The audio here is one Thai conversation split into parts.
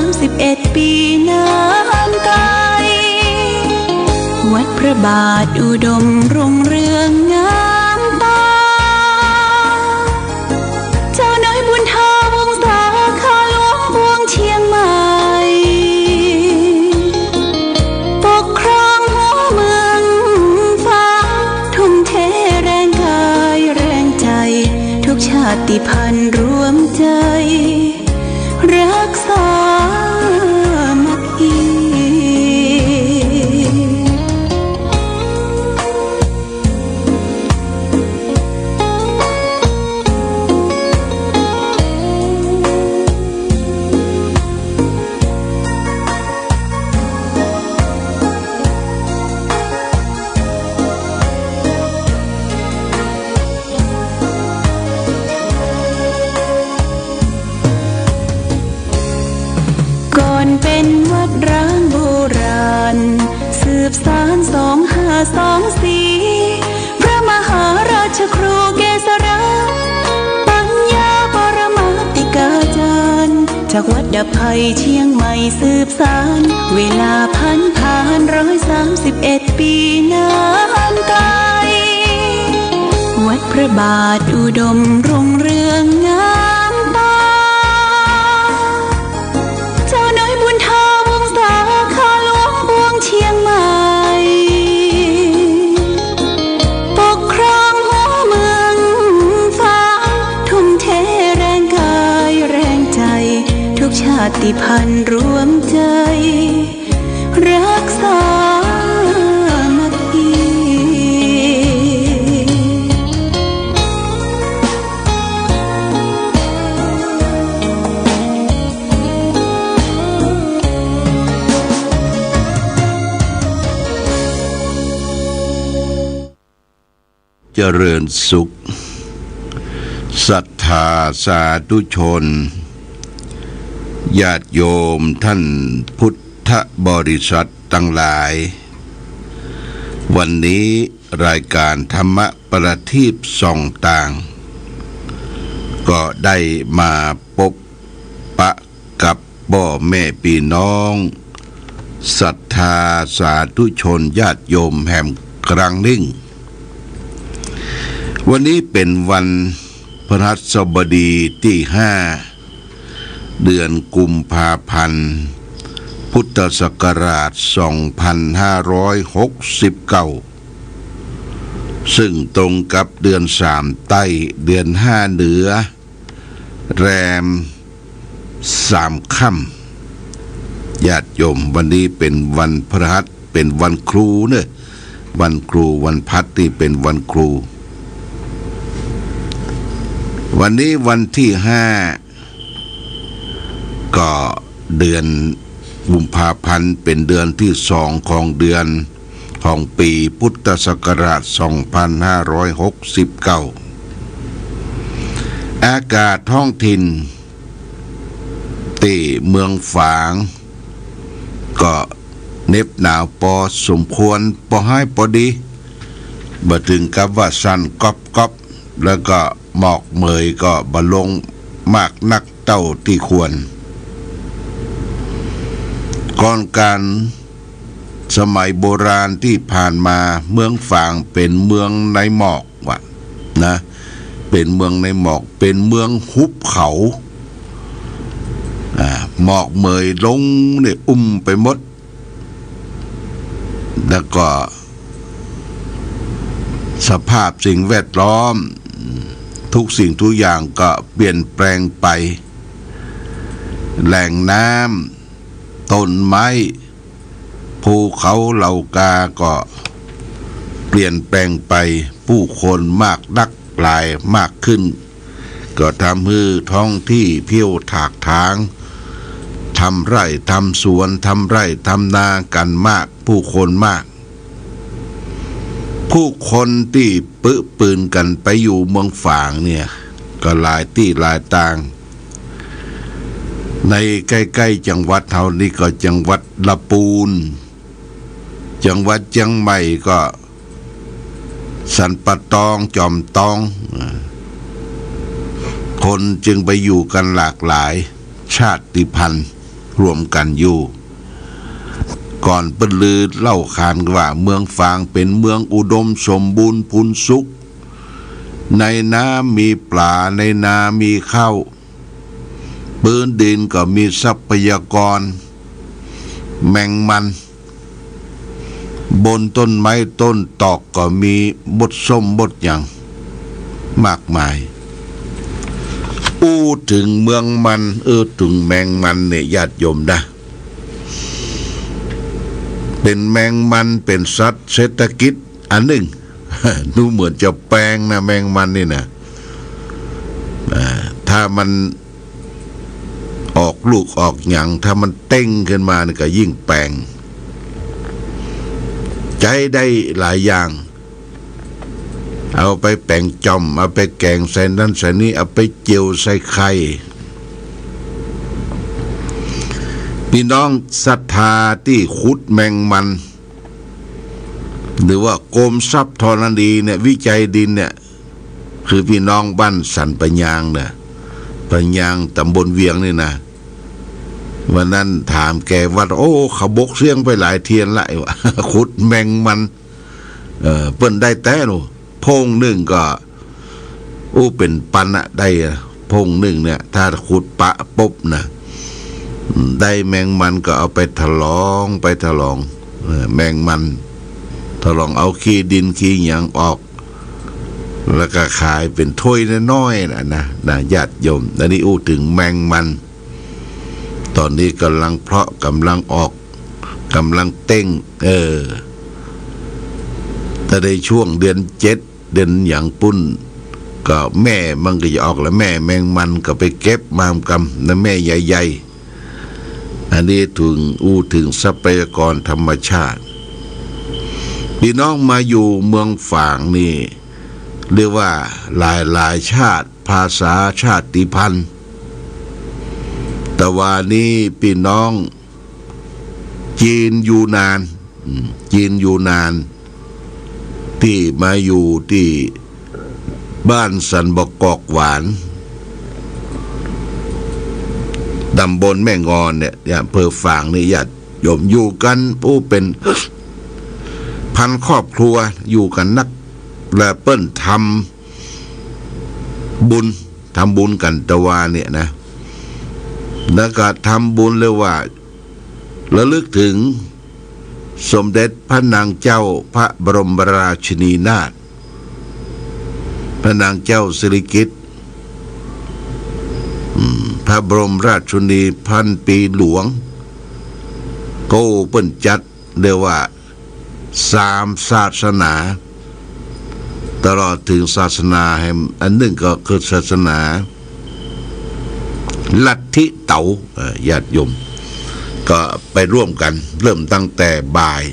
31 ปีนานไกลวัดพระบาทอุดมรุ่งเรืองงามตาเจ้าน้อยบุญทาวงศาข้าหลวงพวงเชียงใหม่ปกครองหัวเมืองฟ้าทุ่มเทแรงกายแรงใจทุกชาติพันธุ์รวมใจรักษามัคคีเป็นวัดร้างโบราณสืบสาน2524พระมหาราชครูเกษราปัญญาปรมาติกาจารย์จากวัดดับไผ่เชียงใหม่สืบสานเวลาผ่าน131 ปีนานไกลวัดพระบาทอุดมรุ่งเรืองงามตาเจ้าน้อยบุญทาวงศาข้าหลวงพวงเชียงใหม่ปกครองหัวเมืองฟ้าทุ่มเทแรงกายแรงใจทุกชาติพันธุ์รวมใจรักษามัคคีเจริญสุขศรัทธาสาธุชนญาติโยมท่านพุทธบริษัททั้งหลายวันนี้รายการธรรมประทีปส่องต่างก็ได้มาพบปะกับพ่อแม่พี่น้องศรัทธาสาธุชนญาติโยมแห่งครั้งนิ่งวันนี้เป็นวันพฤหัสบดีที่5เดือนกุมภาพันธ์พุทธศักราช2569ซึ่งตรงกับเดือน3ใต้เดือน5เหนือแรม3ค่ำญาติโยมวันนี้เป็นวันพฤหัสเป็นวันครูเนี่ยวันครูวันพัดที่เป็นวันครูวันนี้วันที่5ก็เดือนกุมภาพันธ์เป็นเดือนที่2ของเดือนของปีพุทธศักราช2569อากาศท้องถิ่นที่เมืองฝางก็เหน็บหนาวพอสมควรพอให้พอดีบ่ถึงกับว่าสั่นก๊อบๆแล้วก็หมอกเมยก็บ่ลงมากนักเต้าที่ควรก่อนการสมัยโบราณที่ผ่านมาเมืองฝางเป็นเมืองในหมอกว่ะนะเป็นเมืองในหมอกเป็นเมืองหุบเขาหมอกเมยลงเนี่ยไปหมดแล้วก็สภาพสิ่งแวดล้อมทุกสิ่งทุกอย่างก็เปลี่ยนแปลงไปแหล่งน้ำต้นไม้ภูเขาเหล่ากาก็เปลี่ยนแปลงไปผู้คนมากนักหลายมากขึ้นก็ทำให้ท้องที่เพี้ยวถากทางทำไร่ทำสวนทำไร่ทำนากันมากผู้คนมากผู้คนที่ปืนกันไปอยู่เมืองฝางเนี่ยก็หลายที่หลายต่างในใกล้ๆจังหวัดเฮานี่ก็จังหวัดลำพูนจังหวัดเชียงใหม่ก็สันปะตองจอมตองคนจึงไปอยู่กันหลากหลายชาติพันธุ์ รวมกันอยู่ก่อนเปิ้นลือเล่าขานว่าเมืองฝางเป็นเมืองอุดมสมบูรณ์พูนสุขในน้ำมีปลาในนามีข้าวพื้นดินก็มีทรัพยากรแมงมันบนต้นไม้ต้นตอกก็มีบดส้มบดอย่างมากมายถึงเมืองมันถึงแมงมันเนี่ยญาติโยมนะเป็นแมงมันเป็นสัตว์เศรษฐกิจอันหนึ่ง ดูเหมือนจะแปลงนะแมงมันนี่นะถ้ามันออกลูกออกหยังถ้ามันเต้งขึ้นมานี่ก็ยิ่งแปลงใจได้หลายอย่างเอาไปแป้งจอมเอาไปแกงใส่นั่นใส่นี้เอาไปเจียวใส่ไข่พี่น้องศรัทธาที่ขุดแมงมันหรือว่ากรมทรัพย์ธรณีเนี่ยวิจัยดินเนี่ยคือพี่น้องบ้านสันปะยางเนี่ยปะยางตำบลเวียงนี่นะวันนั้นถามแกว่าโอ้เขาบกเสียงไปหลายเทียนละวะขุดแมงมันเปิ้นได้แต่หนูพงหนึ่งก็เป็นปันอะได้พงหนึ่งเนี่ยถ้าขุดปะปุ๊บนะได้แมงมันก็เอาไปถลองแมงมันถลองเอาขี้ดินขี้หยังออกแล้วก็ขายเป็นถ้วยน้อยๆนะญาติโยมอันนี้ถึงแมงมันตอนนี้กำลังเพาะกำลังออกกำลังเต้งแต่ในช่วงเดือน7เดือนอย่างปุ้นก็แม่มันก็จะออกแล้วแม่แมงมันก็ไปเก็บมากำนะแม่ใหญ่ๆอันนี้ถึงทรัพยากรธรรมชาติพี่น้องมาอยู่เมืองฝางนี่เรียกว่าหลายชาติภาษาชาติพันธุ์แต่ว่านี้พี่น้องจีนอยู่นานที่มาอยู่ที่บ้านสันบกกอกหวานตำบลแม่งอนเนี่ยอำเภอฝางนี่ญาติโยมอยู่กันเป็นพันครอบครัวอยู่กันนักและเปิ้นทำบุญกันตะวาเนี่ยนะแล้วก็ทำบุญเลยว่าระลึกถึงสมเด็จพระนางเจ้าพระบรมราชินีนาถพระนางเจ้าสิริกิติ์พระบรมราชชนนีพันปีหลวงโกเปิ้นจัดเรียกว่า3ศาสนาตลอดถึงศาสนาแห่งอันหนึ่งก็คือศาสนาลัทธิเต๋าญาติโยมก็ไปร่วมกันเริ่มตั้งแต่บ่าย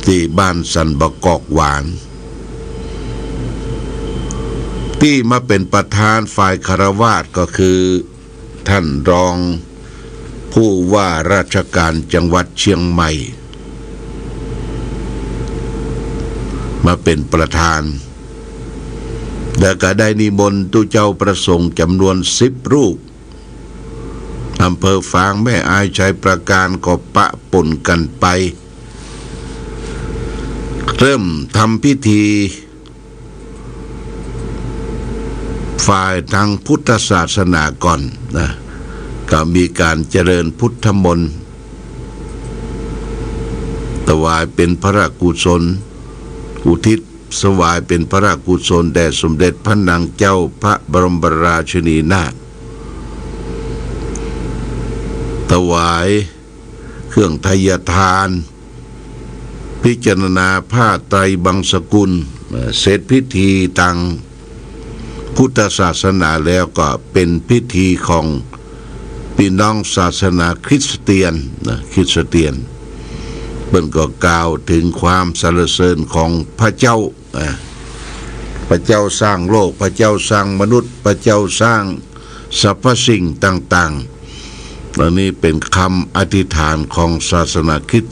ที่บ้านสันบกกอกหวานที่มาเป็นประธานฝ่ายคฤหัสถ์ก็คือท่านรองผู้ว่าราชการจังหวัดเชียงใหม่มาเป็นประธานแล้วก็ได้นิมนต์ตู้เจ้าประสงค์จำนวน10 รูปอำเภอฝางแม่อายชัยประการก็ปะปนกันไปเริ่มทำพิธีฝ่ายทางพุทธศาสนาก่อนนะก็มีการเจริญพุทธมนต์ถวายเป็นพระราชกุศลอุทิศถวายเป็นพระราชกุศลแด่สมเด็จพระนางเจ้าพระบรมราชินีนาถถวายเครื่องไทยทานพิจารณาผ้าไตรบังสกุลเสร็จพิธีทางพุทธศาสนาแล้วก็เป็นพิธีของพี่น้องศาสนาคริสเตียนเพิ่นก็กล่าวถึงความสรรเสริญของพระเจ้าสร้างโลกพระเจ้าสร้างมนุษย์พระเจ้าสร้างสรรพสิ่งต่างๆและนี้เป็นคำอธิษฐานของศาสนาคริส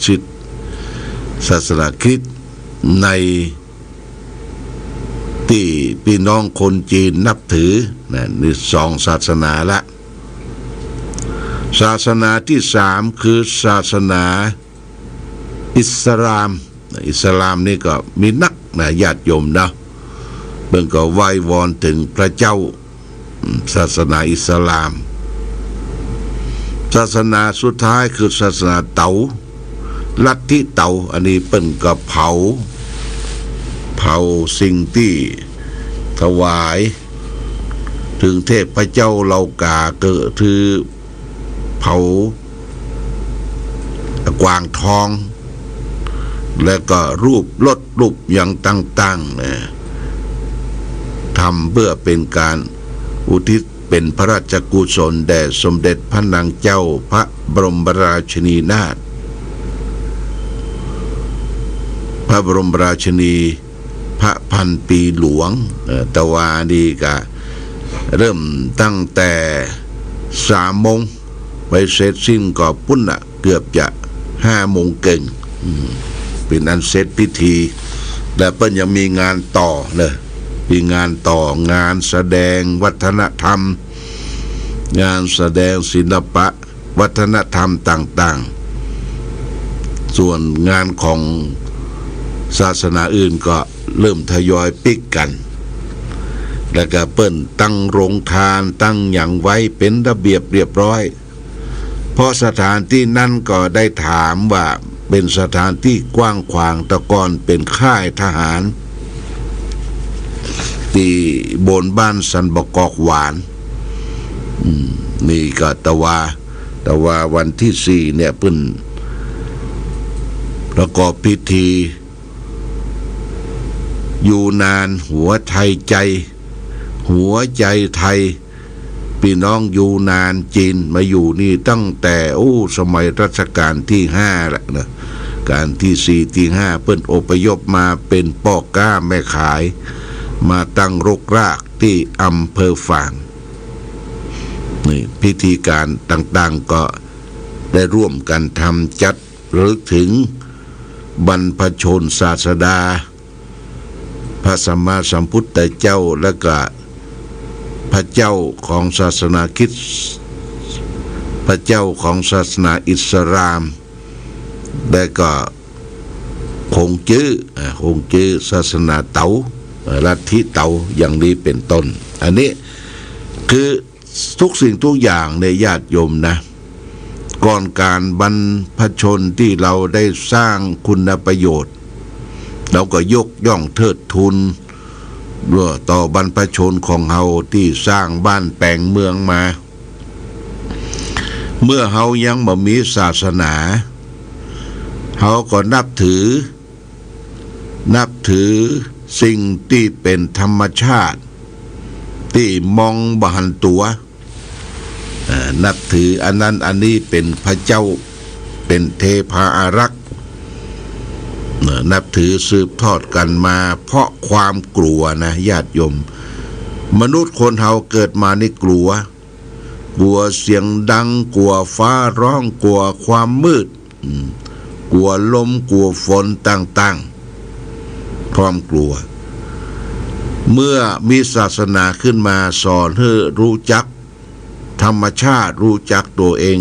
ต์ในที่พี่น้องคนจีนนับถือนี่2 ศาสนาละ ศาสนาที่สามคือศาสนาอิสลามอิสลามนี่ก็มีนักนะญาติโยมนะเบิ่งก็ไหว้วอนถึงพระเจ้าศาสนาอิสลามศาสนาสุดท้ายคือศาสนาเต๋าลัทธิเต๋าอันนี้เปิ้นก็เผาสิ่งที่ถวายถึงเทพเจ้าเหล่ากาเกิดคือเผากวางทองและก็รูปรถรูปอย่างต่างๆนะทำเพื่อเป็นการอุทิศเป็นพระราชกุศลแด่สมเด็จพระนางเจ้าพระบรมราชินีนาถพระบรมราชินีพระพันปีหลวงแต่ว่านี่ก็เริ่มตั้งแต่3 โมงไปเสร็จสิ้นก็ปุ้นเกือบจะ5 โมงเก่งเป็นอันเสร็จพิธีและเปิ้นยังมีงานต่อเลยมีงานต่องานแสดงวัฒนธรรมงานแสดงศิลปะวัฒนธรรมต่างๆส่วนงานของศาสนาอื่นก็เริ่มทยอยปิกกันแล้วก็เปิ้นตั้งโรงทานตั้งอย่างไว้เป็นระเบียบเรียบร้อยเพราะสถานที่นั้นก็ได้ถามว่าเป็นสถานที่กว้างขวางแต่ก่อนเป็นค่ายทหารที่บนบ้านสันบกอกหวานนี่ก็แต่ว่าวันที่4เนี่ยเพิ่นประกอบพิธีอยู่นานหัวไทยใจหัวใจไทยพี่น้องอยู่นานจีนมาอยู่นี่ตั้งแต่สมัยรัชกาลที่5แหละนะการที่4ที่5เพิ่นอพยพมาเป็นพ่อก้าแม่ขายมาตั้งรกรากที่อำเภอฝางนี่พิธีการต่างๆก็ได้ร่วมกันทำจัดระลึกถึงบรรพชนศาสดาพระสัมมาสัมพุทธเจ้าและก็พระเจ้าของศาสนาคริสต์พระเจ้าของศาสนาอิสลามและก็คงจื้อศาสนาเต๋าลัทธิเต๋าอย่างนี้เป็นต้นอันนี้คือทุกสิ่งทุกอย่างในญาติโยมนะก่อนการบรรพชนที่เราได้สร้างคุณประโยชน์เราก็ยกย่องเทิดทูนต่อบรรพชนของเฮาที่สร้างบ้านแปลงเมืองมาเมื่อเฮายังบ่มีศาสนาเฮาก็นับถือสิ่งที่เป็นธรรมชาติที่มองบ่หันตัวนับถืออันนั้นอันนี้เป็นพระเจ้าเป็นเทพาอารักษ์นับถือสืบทอดกันมาเพราะความกลัวนะญาติโยมมนุษย์คนเฮาเกิดมานี่กลัวเสียงดังกลัวฟ้าร้องกลัวความมืดกลัวลมกลัวฝนต่างๆความกลัวเมื่อมีศาสนาขึ้นมาสอนให้รู้จักธรรมชาติรู้จักตัวเอง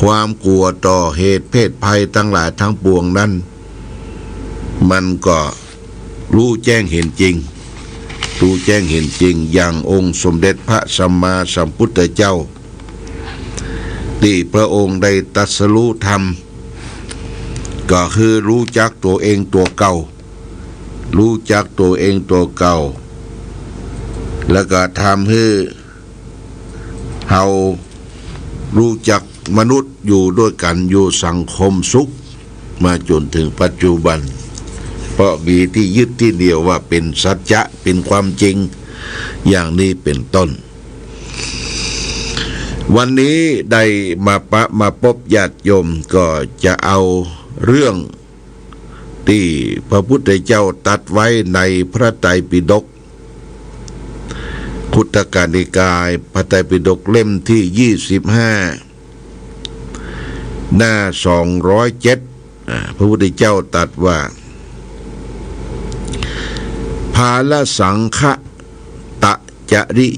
ความกลัวต่อเหตุเพศภัยทั้งหลายทั้งปวงนั้นมันก็รู้แจ้งเห็นจริงอย่างองค์สมเด็จพระสัมมาสัมพุทธเจ้าที่พระองค์ได้ตรัสรู้ธรรมก็คือรู้จักตัวเองตัวเก่าแล้วก็ทำให้เฮารู้จักมนุษย์อยู่ด้วยกันอยู่สังคมสุขมาจนถึงปัจจุบันเพราะมีที่ยึดที่เดียวว่าเป็นสัจจะเป็นความจริงอย่างนี้เป็นต้นวันนี้ได้มาพบญาติโยมก็จะเอาเรื่องที่พระพุทธเจ้าตรัสไว้ในพระไตรปิฎกพุทธกานิกายพระไตรปิฎกเล่มที่25หน้า207พระพุทธเจ้าตรัสว่าภาลสังฆตะจริ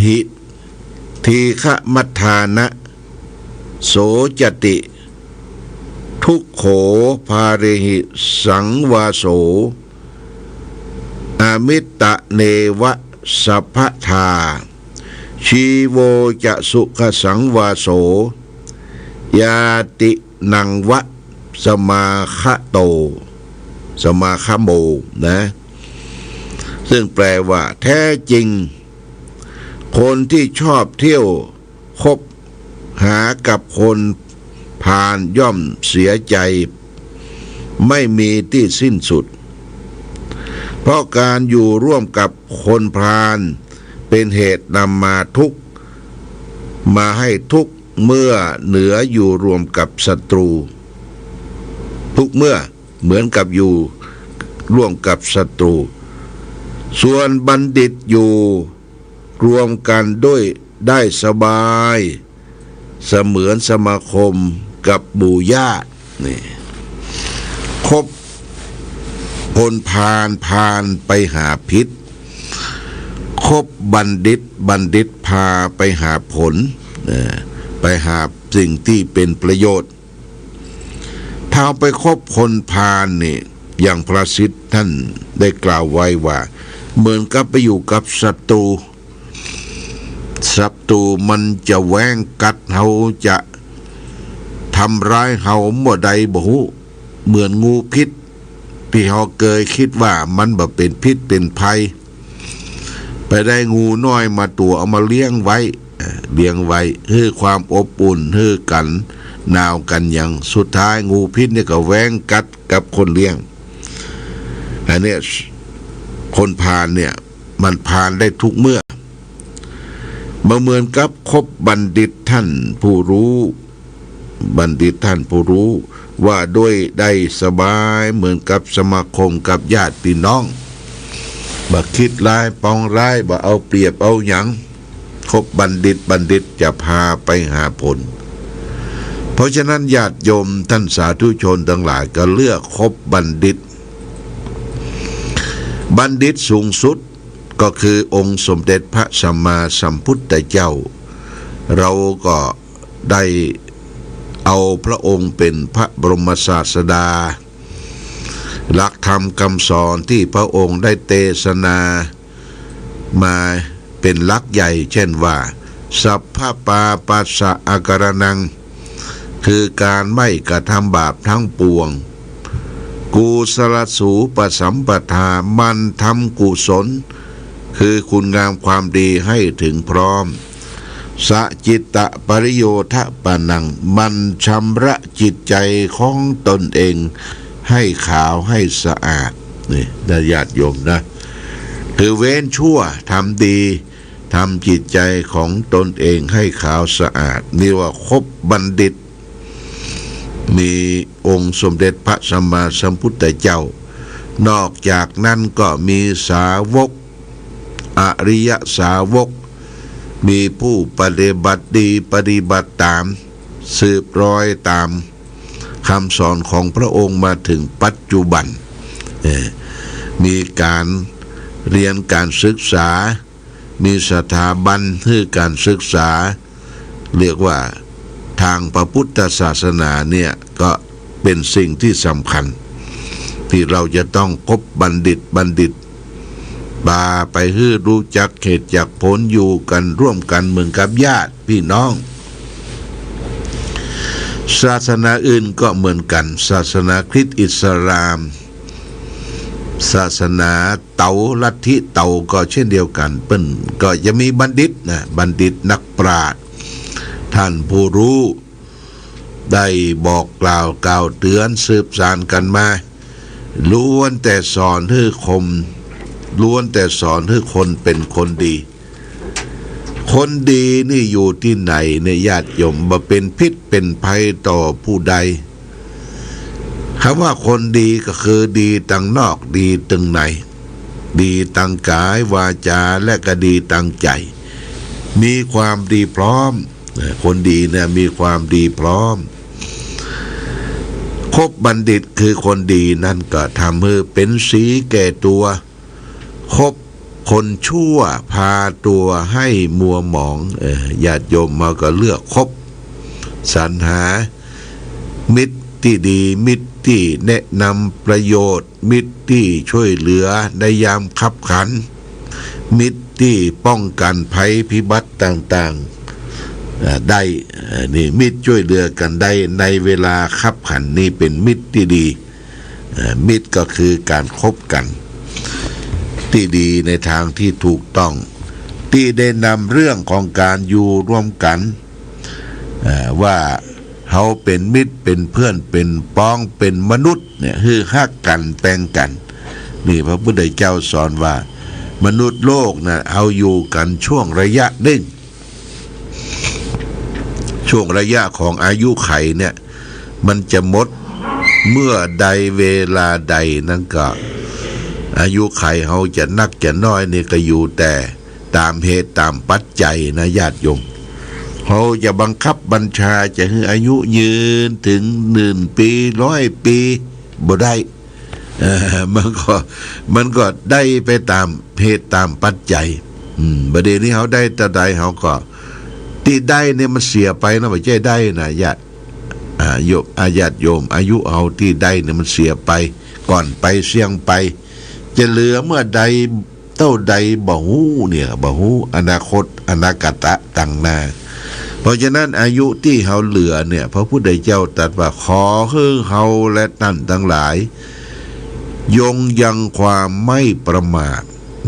หิทีฆมัฏฐานะ โสจติทุกโขภาเรหิสังวาโสอมิตตะเนวะสัพพทาชีโวจะสุขสังวาโสยาตินังวะสมาคะโตสมาคะโมนะซึ่งแปลว่าแท้จริงคนที่ชอบเที่ยวคบหากับคนพาลย่อมเสียใจไม่มีที่สิ้นสุดเพราะการอยู่ร่วมกับคนพาลเป็นเหตุนำมาทุกข์มาให้ทุกข์เมื่อเหนืออยู่รวมกับศัตรูทุกเมื่อเหมือนกับอยู่ร่วมกับศัตรูส่วนบัณฑิตอยู่รวมกันด้วยได้สบายเสมือนสมาคมกับหมู่ญาตินี่คบคนพาลไปหาพิษคบบัณฑิตพาไปหาผลไปหาสิ่งที่เป็นประโยชน์ถ้าไปคบคนพาลนี่อย่างพระสิทธิ์ท่านได้กล่าวไว้ว่าเหมือนกับไปอยู่กับศัตรูมันจะแว้งกัดเฮาจะทำร้ายเฮาเมื่อใดบ่ฮู้เหมือนงูพิษที่เฮาเคยคิดว่ามันบ่เป็นพิษเป็นภัยไปได้งูน้อยมาตัวเอามาเลี้ยงไว้ให้ความอบอุ่นให้กันหนาวกันอย่างสุดท้ายงูพิษเนี่ยก็แว้งกัดกับคนเลี้ยงอันนี้คนพาลเนี่ยมันพาลได้ทุกเมื่อเหมือนกับคบบัณฑิตท่านผู้รู้ว่าด้วยได้สบายเหมือนกับสมาคมกับญาติพี่น้องบ่คิดร้ายปองร้ายบ่เอาเปรียบเอาหยังคบบัณฑิตจะพาไปหาผลเพราะฉะนั้นญาติโยมท่านสาธุชนทั้งหลายก็เลือกคบบัณฑิตสูงสุดก็คือองค์สมเด็จพระสัมมาสัมพุทธเจ้าเราก็ได้เอาพระองค์เป็นพระบรมศาสดาหลักธรรมคำสอนที่พระองค์ได้เทศนามาเป็นหลักใหญ่เช่นว่าสัพพปาปัสสะอาการนังคือการไม่กระทำบาปทั้งปวงกุศลสูปสัมปทามันทำกุศลคือคุณงามความดีให้ถึงพร้อมสจิตตปริโยทะปะนังมันชำระจิตใจของตนเองให้ขาวให้สะอาดนี่ได้ญาติโยมนะคือเว้นชั่วทำดีทำจิตใจของตนเองให้ขาวสะอาดนี่ว่าคบบัณฑิตมีองค์สมเด็จพระสัมมาสัมพุทธเจ้านอกจากนั้นก็มีสาวกอริยสาวกมีผู้ปฏิบัติดีปฏิบัติตามสืบรอยตามคำสอนของพระองค์มาถึงปัจจุบันมีการเรียนการศึกษามีสถาบันให้การศึกษาเรียกว่าทางพระพุทธศาสนาเนี่ยก็เป็นสิ่งที่สำคัญที่เราจะต้องคบบัณฑิตบาไปให้รู้จักเหตุจักผลอยู่กันร่วมกันเหมือนกับญาติพี่น้องศาสนาอื่นก็เหมือนกันศาสนาคริสต์อิสลามศาสนาเตาลัทธิเตาก็เช่นเดียวกันเปิ้นก็จะมีบัณฑิตนักปราชญ์ท่านผู้รู้ได้บอกกล่าวเตือนสืบสานกันมาล้วนแต่สอนให้คนเป็นคนดีนี่อยู่ที่ไหนในญาติโยมบ่เป็นพิษเป็นภัยต่อผู้ใดคำว่าคนดีก็คือดีตั้งนอกดีตั้งในดีตั้งกายวาจาและก็ดีตั้งใจมีความดีพร้อมคนดีเนี่ยมีความดีพร้อมคบบัณฑิตคือคนดีนั่นก็ทำให้เป็นสีแก่ตัวคบคนชั่วพาตัวให้มัวหมองญาติโยมมาก็เลือกคบ สรรหามิตรที่ดีมิตรที่แนะนำประโยชน์มิตรที่ช่วยเหลือในยามคับขันมิตรที่ป้องกันภัยพิบัติต่างๆได้นี่มิตรช่วยเหลือกันได้ในเวลาคับขันนี่เป็นมิตรที่ดีมิตรก็คือการคบกันที่ดีในทางที่ถูกต้องที่ได้นำเรื่องของการอยู่ร่วมกันว่าเขาเป็นมิตรเป็นเพื่อนเป็นพ้องเป็นมนุษย์เนี่ยคือฮักกันแปลงกันนี่พระพุทธเจ้าสอนว่ามนุษย์โลกนะเอาอยู่กันช่วงระยะหนึ่งช่วงระยะของอายุไขเนี่ยมันจะหมดเมื่อใดเวลาใดนั่นก็อายุไขเขาจะนักจะน้อยนี่ก็อยู่แต่ตามเหตุตามปัจจัยนะญาติโยมเขาจะบังคับบัญชาจะให้อายุยืนถึง1 ปี100 ปีบ่ได้มันก็ได้ไปตามเหตุตามปัจจัยประเดี๋ยวนี้เขาได้แต่ใดเขาก็ที่ได้เนี่ยมันเสียไปนะไม่ใช่ได้นะญาติโยมญาติโยมอายุเอาที่ได้เนี่ยมันเสียไปก่อนไปเสี่ยงไปจะเหลือเมื่อใดเท่าใดบ่ฮู้เนี่ยบ่ฮู้อนาคตอนาคตะต่างหน้าเพราะฉะนั้นอายุที่เฮาเหลือเนี่ยพระพุทธเจ้าตรัสว่าขอให้เฮาและท่านทั้งหลายยงยังความไม่ประมาท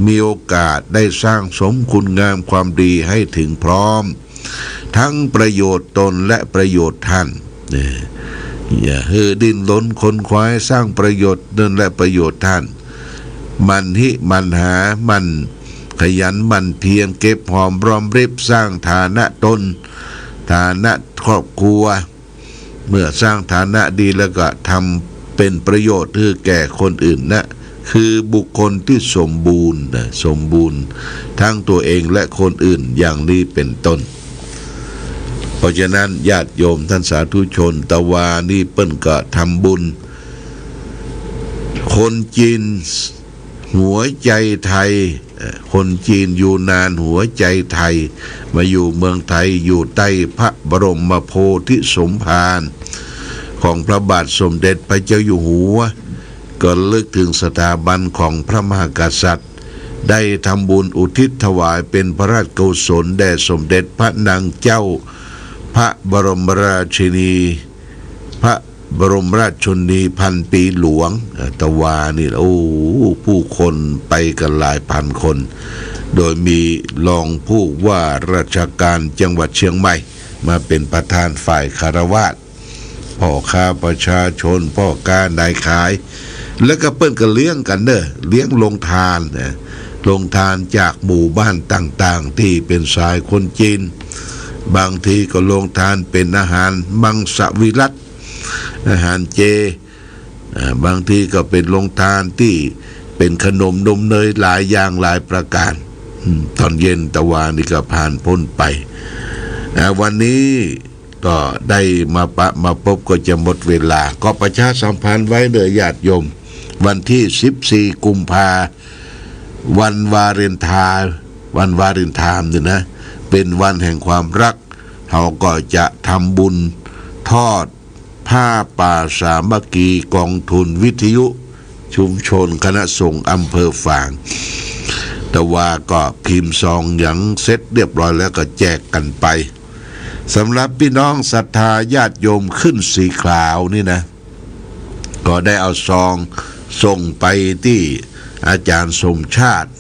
มีโอกาสได้สร้างสมคุณงามความดีให้ถึงพร้อมทั้งประโยชน์ตนและประโยชน์ท่านอย่าให้ดิ้นรนค้นคว้าสร้างประโยชน์ตนและประโยชน์ท่านมันหามันขยันมันเพียรเก็บหอมรอมริบสร้างฐานะตนฐานะครอบครัวเมื่อสร้างฐานะดีแล้วก็ทำเป็นประโยชน์ให้แก่คนอื่นนะคือบุคคลที่สมบูรณ์ทั้งตัวเองและคนอื่นอย่างนี้เป็นต้นเพราะฉะนั้นญาติโยมท่านสาธุชนตะวานี่เปิ้นก็ทำบุญคนจีนหัวใจไทยคนจีนอยู่นานหัวใจไทยมาอยู่เมืองไทยอยู่ใต้พระบรมโพธิสมภารของพระบาทสมเด็จพระเจ้าอยู่หัวก็ลึกถึงสถาบันของพระมหากษัตริย์ได้ทำบุญอุทิศถวายเป็นพระราชกุศลแด่สมเด็จพระนางเจ้าพระบรมราชินีพระบรมราชชนนีพันปีหลวงตะวานี่โอ้ผู้คนไปกันหลายพันคนโดยมีรองผู้ว่าราชการจังหวัดเชียงใหม่มาเป็นประธานฝ่ายคารวาสพ่อค้าประชาชนพ่อค้านายขายแล้วก็เปิ้นก็เลี้ยงกันเด้อเลี้ยงลงทานลงทานจากหมู่บ้านต่างๆที่เป็นสายคนจีนบางทีก็ลงทานเป็นอาหารมังสวิรัติอาหารเจบางทีก็เป็นลงทานที่เป็นขนมนมเนยหลายอย่างหลายประการตอนเย็นตะวันนี่ก็ผ่านพ้นไปวันนี้ก็ได้มาพบก็จะหมดเวลาก็ประชาสัมพันธ์ไว้เลยญาติโยมวันที่14 กุมภาวันวาเลนไทน์เนี่ยนะเป็นวันแห่งความรักเราก็จะทำบุญทอดผ้าป่าสามัคคีกองทุนวิทยุชุมชนคณะสงฆ์อำเภอฝางแต่ว่าก็พิมพ์ซองอย่างเสร็จเรียบร้อยแล้วก็แจกกันไปสำหรับพี่น้องศรัทธาญาติโยมขึ้นสีขาวนี่นะก็ได้เอาซองส่งไปที่อาจารย์สมชาติ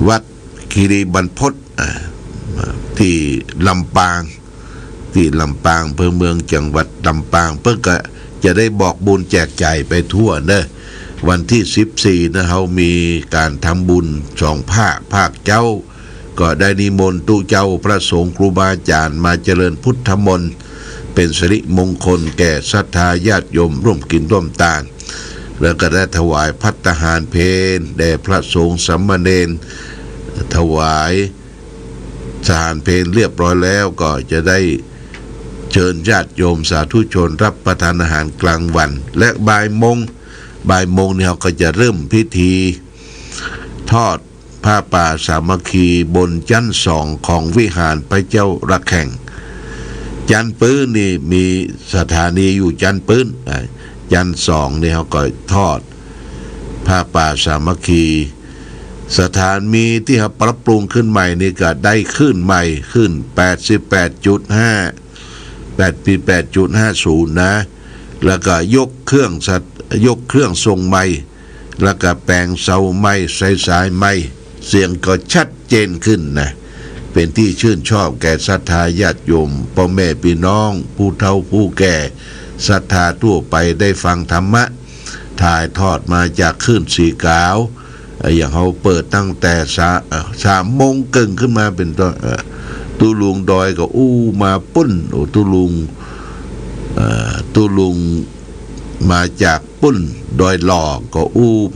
วัดคีรีบรรพตที่ลำปางเพื่อเมืองจังหวัดลำปางเพื่อก็จะได้บอกบุญแจกจ่ายไปทั่วเนอะวันที่14นะเขามีการทำบุญ2 ภาคเจ้าก็ได้นิมนต์ตู้เจ้าพระสงฆ์ครูบาอาจารย์มาเจริญพุทธมนต์เป็นสิริมงคลแก่ศรัทธาญาติโยมร่วมกินร่วมทานแล้วก็ได้ถวายภัตตาหารเพลแด่พระสงฆ์สามเณรถวายทานเพลเรียบร้อยแล้วก็จะได้เชิญญาติโยมสาธุชนรับประทานอาหารกลางวันและบ่ายโมงเนี่ยเขาก็จะเริ่มพิธีทอด ผ้าป่าสามัคคีบนชั้นสองของวิหารพระเจ้าระแข่งจันปื้นนี่มีสถานีอยู่จันปื้นจันสองนี่เขาก็ทอดผ้าป่าสามัคคีสถานมีที่เขาปรับปรุงขึ้นใหม่นี่ก็ได้ขึ้นใหม่ขึ้น 88.50 นะแล้วก็ยกเครื่องทรงไม้แล้วก็แปลงเสาไม้ใส่สายไม้เสียงก็ชัดเจนขึ้นนะเป็นที่ชื่นชอบแก่ศรัทธาญาติโยมพ่อแม่พี่น้องผู้เฒ่าผู้แก่ศรัทธาทั่วไปได้ฟังธรรมะถ่ายทอดมาจากคลื่นสีขาวอย่างเขาเปิดตั้งแต่3 โมงครึ่งขึ้นมาเป็นต้นตุลุงดอยก็มาปุ้นตุลุงมาจากปุ้นดอยหลอกก็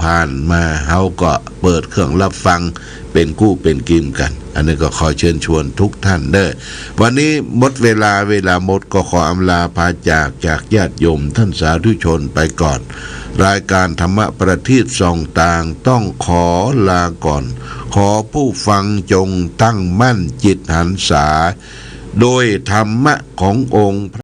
ผ่านมาเขาก็เปิดเครื่องรับฟังเป็นคู่เป็นกิมกันอันนี้ก็ขอเชิญชวนทุกท่านเด้อวันนี้หมดเวลาหมดก็ขออำลาพาจากญาติโยมท่านสาธุชนไปก่อนรายการธรรมะประทีปส่องต่างต้องขอลาก่อนขอผู้ฟังจงตั้งมั่นจิตหันษาโดยธรรมะขององค์